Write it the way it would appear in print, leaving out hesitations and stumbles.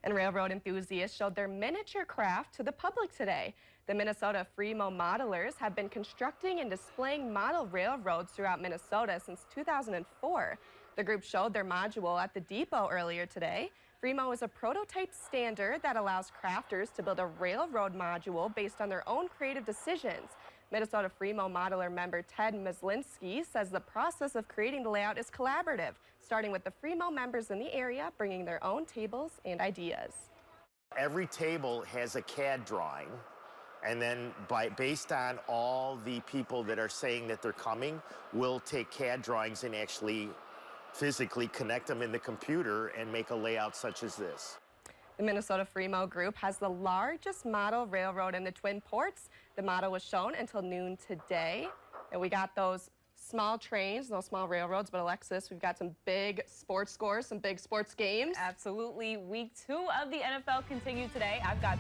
And railroad enthusiasts showed their miniature craft to the public today. The Minnesota Fremo modelers have been constructing and displaying model railroads throughout Minnesota since 2004. The group showed their module at the depot earlier today. Fremo is a prototype standard that allows crafters to build a railroad module based on their own creative decisions. Minnesota Fremo modeler member Ted Meslinski says the process of creating the layout is collaborative, starting with the Fremo members in the area bringing their own tables and ideas. Every table has a CAD drawing, and then based on all the people that are saying that they're coming, we'll take CAD drawings and actually physically connect them in the computer and make a layout such as this. The Minnesota Fremo Group has the largest model railroad in the Twin Ports. The model was shown until noon today. And we got those small trains, those small railroads, but Alexis, we've got some big sports scores, some big sports games. Absolutely. Week 2 of the NFL continued today. I've got